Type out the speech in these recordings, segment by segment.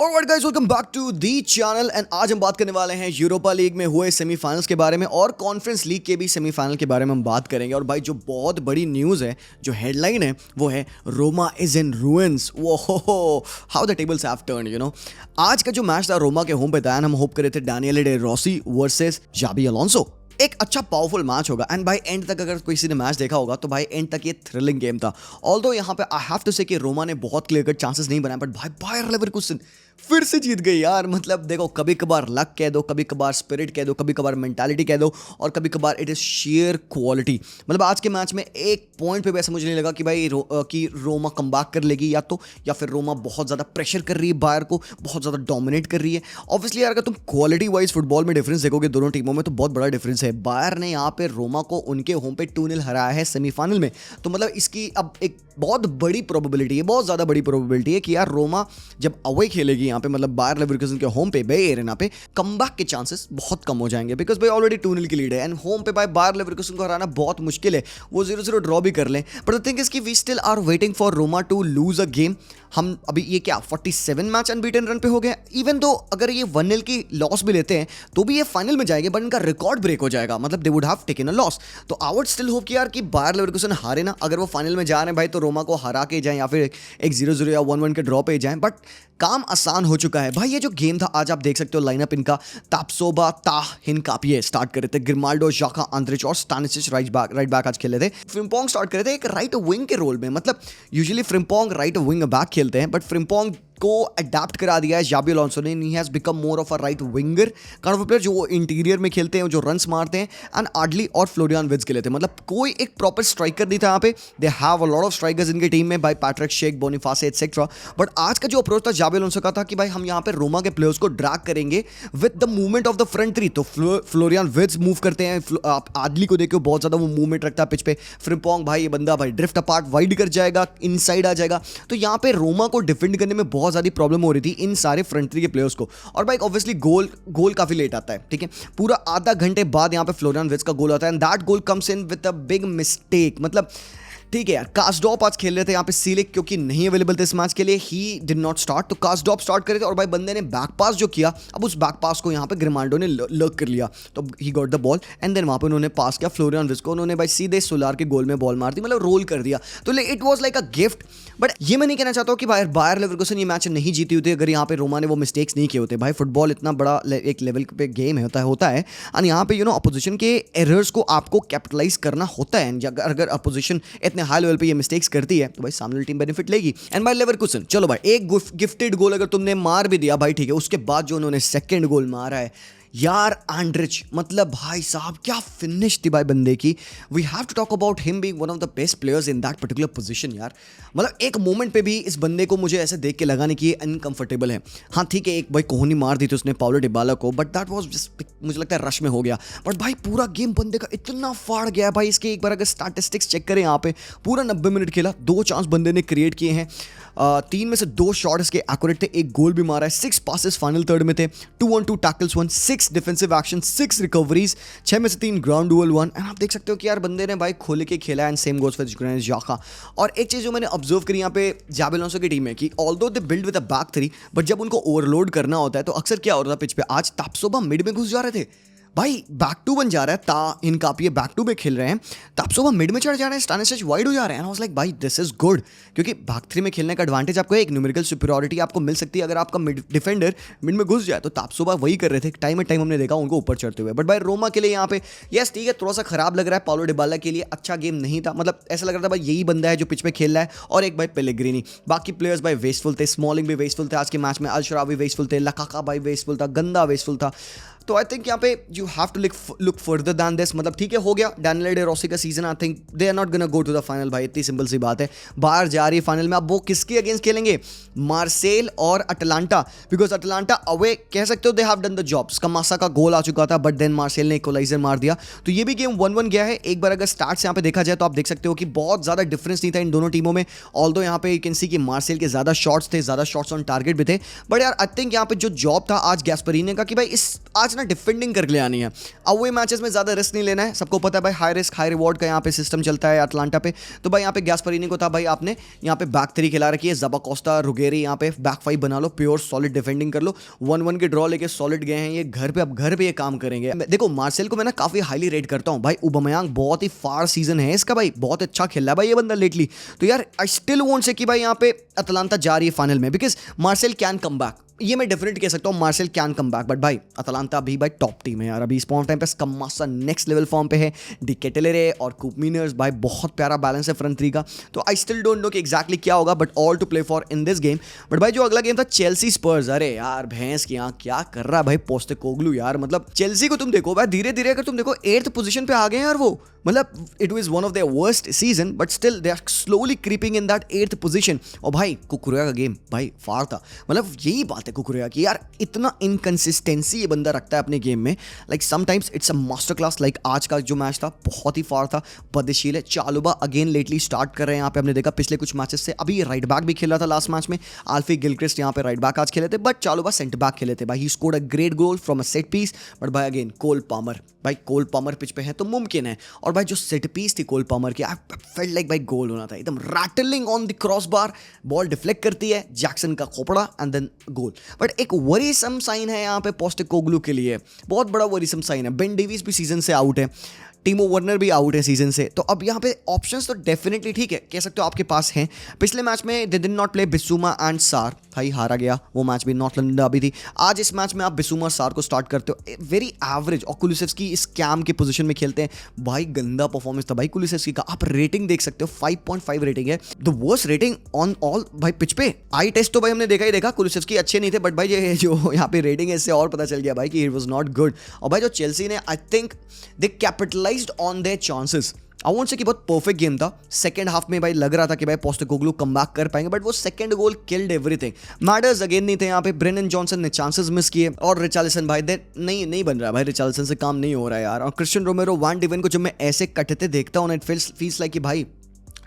Alright guys, welcome back to the channel and आज हम बात करने वाले हैं यूरोपा लीग में हुए सेमीफाइनल्स के बारे में और कॉन्फ्रेंस लीग के भी सेमीफाइनल के बारे में हम बात करेंगे। और भाई जो बहुत बड़ी न्यूज़ है, जो हेडलाइन है वो है रोमा इज इन रूइंस। वो how the tables have turned. आज का जो मैच था रोमा के होम पे था, हम होप कर रहे थे Daniel De Rossi versus Xabi Alonso, एक अच्छा पावरफुल मैच होगा। एंड भाई एंड तक अगर किसी ने मैच देखा होगा तो भाई एंड तक ये थ्रिलिंग गेम था। ऑल्दो यहाँ पे आई हैव टू से कि रोमा ने बहुत क्लियर कट चांसेस नहीं बनाए, बट भाई बायर लेवरकुसेन फिर से जीत गई यार। मतलब देखो, कभी कभार लक कह दो, कभी कभार स्पिरिट कह दो, कभी कभार मेंटालिटी कह दो, और कभी कभार इट इज शेयर क्वालिटी। मतलब आज के मैच में एक पॉइंट पे वैसे मुझे नहीं लगा कि भाई कि रोमा कमबैक कर लेगी या फिर रोमा बहुत ज़्यादा प्रेशर कर रही है, बायर को बहुत ज़्यादा डोमिनेट कर रही है। ऑब्वियसली यार अगर तुम क्वालिटी वाइज फुटबॉल में डिफरेंस देखोगे दोनों टीमों में तो बहुत बड़ा डिफरेंस है। बायर ने यहाँ पे रोमा को उनके होम पे 2-0 हराया है सेमीफाइनल में। तो मतलब इसकी अब एक बहुत बड़ी प्रोबेबिलिटी है, बहुत ज़्यादा बड़ी प्रोबेबिलिटी है कि यार रोमा जब अवे खेलेगी यहाँ पे, मतलब बायर लेवरकुसेन के होम पे बे एरेना पे, कमबैक के चांसेस बहुत कम हो जाएंगे। बिकॉज भाई ऑलरेडी 2-0 की लीड है एंड होम पे भाई बायर लेवरकुसेन को हराना बहुत मुश्किल है। वो 0-0 ड्रॉ भी कर लें, बट द थिंग इज कि we still are waiting for Roma to lose a game. हम अभी ये क्या 47 मैच अनबीटन रन पे हो गए। इवन दो अगर ये 1-0 की लॉस भी लेते हैं तो भी ये फाइनल में जाएंगे, बट इनका रिकॉर्ड ब्रेक हो जाएगा। मतलब they would have taken a loss. तो आई वुड स्टिल होप कि यार कि बायर लेवरकुसेन हारे ना। अगर वो फाइनल में जा रहे हैं भाई तो रोमा को हरा के जाएं या फिर एक 0-0 या 1-1 के ड्रॉ पे जाएं। बट काम आसान हो चुका है भाई। ये जो गेम था आज आप देख सकते हो, लाइनअप इनका तापसोबा ताह हिनकापिये स्टार्ट कर रहे थे, ग्रिमाल्डो जाका आंद्रिच और स्टानिसिच राइट बैक आज खेले थे। फ्रिम्पोंग स्टार्ट कर रहे थे एक राइट विंग के रोल में। मतलब usually Frimpong right wing back खेलते हैं, बट फ्रिम्पोंग को अडैप्ट करा दिया है जाबी अलोंसो ने। He has become more of a right winger kind of player, जो इंटीरियर में खेलते हैं, जो रन्स मारते हैं। एंड आडली और फ्लोरियन विट्ज खेले थे। मतलब कोई एक प्रॉपर स्ट्राइकर नहीं था यहाँ पे। They have a lot of strikers इनके टीम में, भाई पैट्रिक शेक, बोनीफासे एटसेट्रा। बट आज का जो अप्रोच था जाबी अलोंसो का था कि भाई हम यहाँ पे रोमा के प्लेयर्स को ड्रैग करेंगे with the movement of the front three. तो फ्लोरियन विट्ज मूव करते हैं, आप आडली को देखो बहुत ज्यादा वो मूवमेंट रखता है पिच पे। फ्रिम्पोंग भाई ये बंदा भाई ड्रिफ्ट अपार्ट वाइड कर जाएगा, इनसाइड आ जाएगा। तो यहाँ पे रोमा को डिफेंड करने में बहुत ज्यादा प्रॉब्लम हो रही थी इन सारे फ्रंट थ्री के प्लेयर्स को। और भाई ऑब्वियसली गोल काफी लेट आता है, ठीक है, पूरा आधा घंटे बाद यहाँ पे फ्लोरियन विट्ज का गोल आता है and that goal comes in with a big mistake. मतलब ठीक है यार, कास्डॉप आज खेल रहे थे यहाँ पे सीलिक, क्योंकि नहीं अवेलेबल थे इस मैच के लिए, ही डिड नॉट स्टार्ट। तो कास्डॉप स्टार्ट करे थे और भाई बंदे ने बैक पास जो किया, अब उस बैक पास को यहाँ पे ग्रिमाल्डो ने लर्क कर लिया। तो he got the ball and then वहाँ पे उन्होंने पास किया फ्लोरियन विट्ज को, उन्होंने भाई सीधे सोलार के गोल में बॉल मार दी, मतलब रोल कर दिया। तो it was like a gift. But ये मैं नहीं कहना चाहता हूँ कि भाई बायर लेवरकुसेन ये मैच नहीं जीती होती अगर यहाँ पे रोमा ने वो मिस्टेक्स नहीं किए होते। भाई फुटबॉल इतना बड़ा एक लेवल पे गेम होता है एंड यहाँ पे अपोजिशन के एरर्स को आपको कैपिटलाइज करना होता है। अगर अपोजिशन इतने हाई लेवल पे ये मिस्टेक्स करती है तो भाई सामने वाली टीम बेनिफिट लेगी। एंड बाय लेवरकुसेन चलो भाई एक गिफ्टेड गोल अगर तुमने मार भी दिया भाई ठीक है, उसके बाद जो उन्होंने सेकंड गोल मारा है यार, आंड्रिच, मतलब भाई साहब क्या फिनिश थी भाई बंदे की। We have to talk about him being one of the best players in that particular position यार। मतलब एक मोमेंट पे भी इस बंदे को मुझे ऐसे देख के लगा नहीं कि ये अनकंफर्टेबल है। हाँ ठीक है, एक भाई कोहनी मार दी थी उसने पाउलो डिबाला को, बट दैट वाज जस्ट मुझे लगता है रश में हो गया। बट भाई पूरा गेम बंदे का इतना फाड़ गया है भाई। इसके एक बार अगर स्टैटिस्टिक्स चेक करें यहाँ पे, पूरा 90 मिनट खेला, 2 चांस बंदे ने क्रिएट किए हैं, 3 में से 2 शॉट इसके एक्यूरेट थे, एक गोल भी मारा है, 6 पासेस फाइनल थर्ड में थे, 2-on-2 tackles 1, 6 defensive action, 6 recoveries, 6 में से 3 ग्राउंड डुअल 1। एंड आप देख सकते हो कि यार बंदे ने भाई खोल के खेला and same goes for granite जाका। और एक चीज़ जो मैंने ऑब्जर्व करी यहाँ पे जाबी अलोंसो की टीम है कि although they build with a back three, but जब उनको ओवरलोड करना होता है तो अक्सर क्या होता है पिच पे, आज तापसोबा मिड में घुस जा रहे थे भाई, बैक टू बन जा रहा है, ता हिनकापिये बैक टू में खेल रहे हैं, तापसोबा मिड में चढ़ जा रहे हैं, स्टानिसिच वाइड हो जा रहे हैं। आई वाज लाइक भाई दिस इज गुड, क्योंकि बैक थ्री में खेलने का एडवांटेज आपको एक न्यूमेरिकल सुपीरियरिटी आपको मिल सकती है अगर आपका डिफेंडर मिड में घुस जाए। तो तापसोबा वही कर रहे थे, टाइम हमने देखा उनको ऊपर चढ़ते हुए। बट भाई रोमा के लिए यहाँ पे यस ठीक है, थोड़ा सा खराब लग रहा है, पाउलो डिबाला के लिए अच्छा गेम नहीं था। मतलब ऐसा लग रहा था भाई यही बंदा है जो पिच पे खेल रहा है, और एक भाई पेलेग्रिनी, बाकी प्लेयर्स भाई वेस्टफुल थे, स्मॉलिंग भी वेस्टफुल थे आज के मैच में, अल शरावी वेस्टफुल थे, लकाका भाई वेस्टफुल था, गंदा वेस्टफुल था। तो आई थिंक यहाँ पे you have to look further than this. मतलब ठीक है, हो गया डैनियल डे रोसी का season, I think they are not gonna go to the final भाई, इतनी सिंपल सी बात है। बाहर जा रही है फाइनल में, अब वो किसके अगेंस्ट खेलेंगे, मार्सेल और अटलांटा, बिकॉज अटलांटा अवे कह सकते हो they have done the job. स्कमासा का गोल आ चुका था बट देन मार्सेल ने इक्वलाइजर मार दिया, तो ये भी गेम 1-1 गया है। एक बार अगर स्टार्ट यहाँ पे देखा जाए तो आप देख सकते हो कि बहुत ज्यादा डिफरेंस नहीं था इन दोनों टीमों में। ऑल्दो यहाँ पे यू कैन सी कि मार्सेल के ज्यादा शॉट्स थे, ज्यादा शॉट्स ऑन टारगेट भी थे, बट यार आई थिंक यहाँ पे जो जॉब था आज गैस्परीने का कि भाई इस आज मैच ना डिफेंडिंग करके ले आनी है। अवे मैचेस में ज़्यादा रिस्क नहीं लेना है, सबको पता है भाई हाई रिस्क हाई रिवॉर्ड का यहाँ पे सिस्टम चलता है अटलांटा पे। तो भाई यहाँ पे गैस्परिनी को था भाई आपने यहाँ पे बैक 3 खिला रखी है, ज़बाकोस्टा रुगेरी यहाँ पे बैक 5 बना लो, प्योर सॉलिड डिफेंडिंग कर लो, 1-1 के ड्रॉ लेके सॉलिड गए हैं ये घर पे। अब घर पे ये काम करेंगे। देखो मार्सेल को मैं ना काफ़ी हाईली रेट करता हूँ भाई, उबामेयांग बहुत ही फार सीजन है इसका भाई, बहुत अच्छा खेल रहा है भाई ये बंदा लेटली। तो यार आई स्टिल वांट से कि भाई यहाँ पे अटलांटा जा रही है फाइनल में, because Marcel can come back, ये मैं डेफिनेट कह सकता हूँ Marcel can come back. But भाई अटलांटा अभी भाई टॉप टीम है यार, अभी इस पॉइंट टाइम पे स्कम्मासा नेक्स्ट लेवल फॉर्म पे है, डी केटेलरे और कूप मीनर्स भाई बहुत प्यारा बैलेंस है फ्रंट थ्री का। तो आई स्टिल डोंट नो कि एग्जैक्टली क्या होगा, but all to play for in this game. But भाई जो अगला गेम था चेल्सी स्पर्स, अरे यार भैंस की यहाँ क्या कर रहा है भाई पोस्टेकोग्लू यार, मतलब चेल्सी को तुम देखो भाई धीरे धीरे अगर तुम देखो 8th पोजीशन पे आ गए हैं यार वो, मतलब it was one of their worst season but still they are slowly creeping in that 8th position. और भाई कुकुरेया का गेम भाई फार था, मतलब यही बात है कुकुरेया की यार, इतना इनकंसिस्टेंसी ये बंदा रखता है अपने गेम में, like sometimes it's a master class. Like आज का जो मैच था बहुत ही फार था, बदशील है। चालुबा अगेन लेटली स्टार्ट कर रहे हैं यहाँ पे, हमने देखा पिछले कुछ मैचेस से, अभी राइट बैक भी खेला था लास्ट मैच में, आल्फी गिलक्रिस्ट यहाँ पे राइट बैक आज खेले थे, बट चालुबा सेंटर बैक खेले थे भाई। He scored a great goal from a set piece, but भाई अगेन कोल पामर, भाई कोल पामर पिच पे है तो मुमकिन है। और भाई जो सेट पीस थी कोल पामर की, आई फेल्ट लाइक भाई गोल होना था, एकदम rattling on the cross bar, ball deflect करती है, जैक्सन का खोपड़ा एंड देन गोल। बट एक वरीसम साइन है यहाँ पे पोस्टेकोग्लू के लिए, बहुत बड़ा वरीसम साइन है। बेन डेविस भी सीजन से आउट है, टीमो वर्नर भी आउट है सीजन से, तो अब यहाँ पे ऑप्शंस तो डेफिनेटली ठीक है कह सकते हो आपके पास हैं। पिछले मैच में they did not play Bissouma and Sarr, भाई हारा गया वो मैच भी, नॉर्थ लंडन भी थी। आज इस मैच में आप बिसुमा और सार को स्टार्ट करते हो, वेरी एवरेज। और कुलुसेव्स्की इस कैम के पोजीशन में खेलते हैं, भाई गंदा परफॉर्मेंस था भाई कुलुसेव्स्की का। आप रेटिंग देख सकते हो 5.5 रेटिंग है, the worst rating on all भाई पिच पे। आई टेस्ट तो भाई हमने देखा ही देखा, कुलुसेव्स्की अच्छे नहीं थे, बट भाई ये जो यहाँ पे रेटिंग है इससे और पता चल गया भाई कि इट वाज नॉट गुड। और भाई जो चेल्सी ने आई think they capitalised on their chances. I won't say कि बहुत परफेक्ट गेम था। सेकंड हाफ में भाई लग रहा था कि भाई पोस्टेकोग्लू कमबैक कर पाएंगे, बट वो second goal killed everything. Maddison again नहीं थे यहाँ पे, ब्रेनन जॉनसन ने चांसेस मिस किए, और रिचार्लिसन भाई दे नहीं बन रहा है भाई, रिचार्लिसन से काम नहीं हो रहा है यार। और क्रिस्टियन रोमेरो वान डिवेन को जब मैं ऐसे कटते देखता हूँ, इट फील्स लाइक कि भाई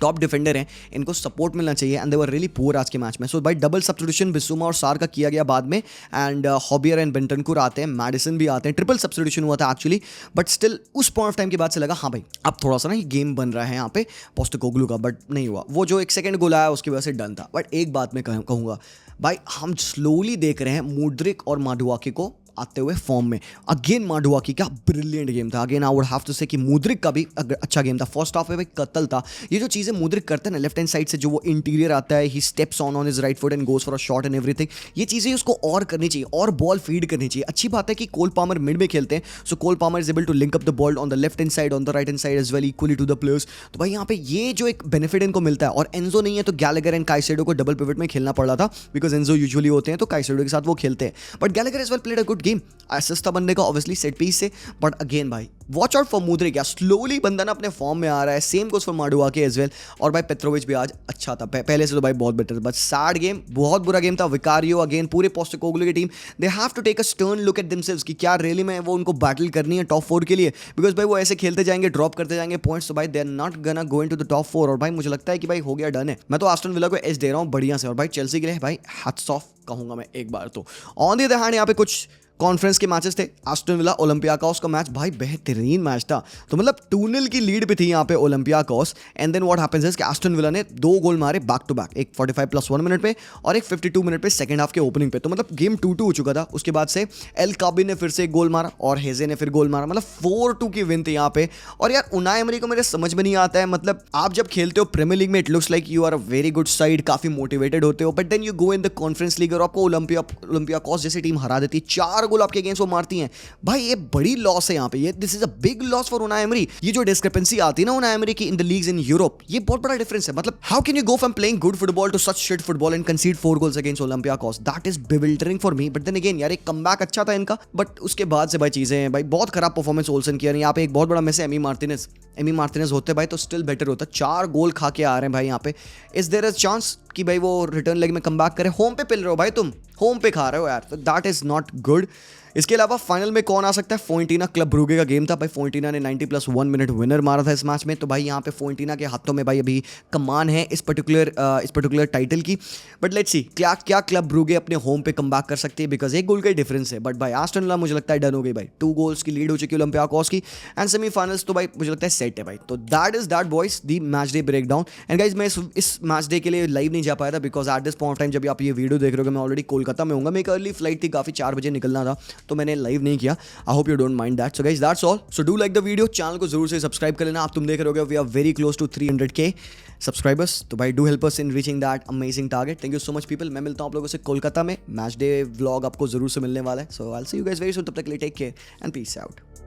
टॉप डिफेंडर हैं, इनको सपोर्ट मिलना चाहिए, and they were really poor आज के मैच में। सो भाई डबल सब्स्टिट्यूशन बिसुमा और सार का किया गया बाद में, एंड हॉबियर एंड बेंटनकुर आते हैं, मैडिसन भी आते हैं, ट्रिपल सब्स्टिट्यूशन हुआ था एक्चुअली। बट स्टिल उस पॉइंट ऑफ टाइम के बाद से लगा हाँ भाई अब थोड़ा सा ना ये गेम बन रहा है यहाँ पे पोस्टेकोग्लू का, बट नहीं हुआ। वो जो एक सेकंड गोल आया उसकी वजह से डन था। बट एक बात मैं कहूँगा भाई, हम स्लोली देख रहे हैं मुद्रिक और माडुआकी को आते हुए फॉर्म में। अगेन माडुआकी का ब्रिलियंट गेम था, again I would have to say कि मुद्रिक का भी अच्छा गेम था। फर्स्ट हाफ में भाई कत्ल था। ये जो चीज़ें मुद्रिक करते हैं ना लेफ्ट हैंड साइड से, जो वो इंटीरियर आता है, he steps on his right foot and goes for a shot and everything, ये चीज़ें उसको और करनी चाहिए, और बॉल फीड करनी चाहिए। अच्छी बात है कि कोल पामर मिड में खेलते हैं, so Cole Palmer is able to link up the ball on the left hand side, on the right hand side as well, equally to the players. तो भाई यहाँ पे ये जो एक बेनिफिट इनको मिलता है। और एंजो नहीं है तो गैलेगर एंड काइसेडो को डबल पिवट में खेलना पड़ रहा था, बिकॉज एंजो यूजुअली होते हैं तो काइसेडो के साथ वो खेलते हैं। But Gallagher as well played a good game, assist बनने का ऑब्वियसली सेट पीस से। बट अगेन भाई वॉच आउट फॉर मुद्रिक, या स्लोली बंदा ना अपने फॉर्म में आ रहा है। Same goes for Madueke as well. और भाई पेट्रोविच भी आज अच्छा था, पहले से तो भाई बहुत बेटर, बट सैड गेम, बहुत बुरा गेम था। विकारियो अगेन, पूरे पोस्टेकोग्लू की team, they have to take a stern look at themselves कि क्या रियली में वो उनको बैटल करनी है टॉप 4 के लिए, बिकॉज भाई वो ऐसे खेलते जाएंगे, ड्रॉप करते जाएंगे पॉइंट्स, तो भाई they are not gonna go into the top 4। और भाई मुझे लगता है कि भाई हो गया, डन है। मैं तो आस्टन विला को एज दे रहा हूँ बढ़िया से। और भाई चेल्सी के लिए भाई हैट्स ऑफ कहूंगा मैं एक बार तो। ऑन द अदर हैंड यहाँ पे कुछ कॉन्फ्रेंस के मैचेस थे। एस्टन विला ओलंपियाकोस का मैच भाई बेहतरीन मैच था, तो मतलब 2-0 की लीड पे थी यहाँ पे Olympiacos, and then what happens is कि एस्टन विला ने 2 गोल मारे बैक टू बैक, एक 45+1 मिनट पे और एक 52 मिनट पे सेकंड हाफ के ओपनिंग पे। तो मतलब गेम 2-2 हो चुका था। उसके बाद से एल काबी ने फिर से एक गोल मारा और हेजे ने फिर गोल मारा, मतलब 4-2 की विन थी यहाँ पे। और यार उनाई एमरी को मेरे समझ में नहीं आता है, मतलब आप जब खेलते हो प्रीमियर लीग में it looks like you are a very good side, काफी मोटिवेटेड होते हो, but then you go in the conference league और आपको ओलंपियाकोस जैसी टीम हरा देती, 4 गोल आपके अगेंस्ट वो मारती हैं भाई। ये बड़ी लॉस है यहाँ पे, ये this is a big loss for Unai Emery. ये जो डिस्क्रिपेंसी आती है ना उनाई एमरी की in the leagues in Europe, ये बहुत बड़ा डिफरेंस है। मतलब how can you go from playing good football to such shit football and concede 4 goals against Olympiacos? That is bewildering for me. But then again यार एक comeback अच्छा था इनका, बट उसके बाद से भाई चीजें भाई बहुत खराब परफॉर्मेंस ओल्सन किया। यहाँ पे एक बहुत बड़ा मिस है एमी मार्टिनेज होते भाई तो स्टिल बेटर होता। 4 गोल खा के आ रहे हैं भाई यहाँ पे। इज देयर अ चांस कि भाई वो रिटर्न लेग में कमबैक करे? होम पे पिल रहे हो भाई तुम, होम पे खा रहे हो यार, तो दैट इज़ नॉट गुड। इसके अलावा फाइनल में कौन आ सकता है? फोइंटीना क्लब ब्रूगे का गेम था भाई, फोइंटीना ने 90+1 मिनट विनर मारा था इस मैच में। तो भाई यहाँ पे फोइंटीना के हाथों में भाई अभी कमान है इस पर्टिकुलर टाइटल की। बट लेट्स सी क्या क्या क्लब ब्रूगे अपने होम पे कम कर सकती है, बिकॉज 1 गोल का डिफरेंस है। बट भाई एस्टन विला मुझे लगता है डन हो गई भाई, 2 गोल्स की लीड हो चुकी है ओलंपियाकोस की, एंड सेमीफाइनल्स तो भाई मुझे लगता है सेट है भाई। तो that is that boys the match day break down. And guys मैं इस मैच डे के लिए लाइव नहीं जा पाया था, because at this point of time जब आप ये वीडियो देख रहे हो मैं ऑलरेडी कोलकाता में हूँ। मैं एक अर्ली फ्लाइट थी, काफी 4 बजे निकलना था, तो मैंने लाइव नहीं किया। I hope you don't mind that. So guys, that's all. So do like the video. Channel को जरूर से सब्सक्राइब कर लेना। आप तुम देख रहे हो we are very close to 300K subscribers. तो भाई do help us in reaching that amazing target. Thank you so much people. मैं मिलता हूँ आप लोगों से कोलकाता में। मैच डे व्लॉग आपको जरूर से मिलने वाला है। So I'll see you guys very soon. तब तक के लिए take care and peace out.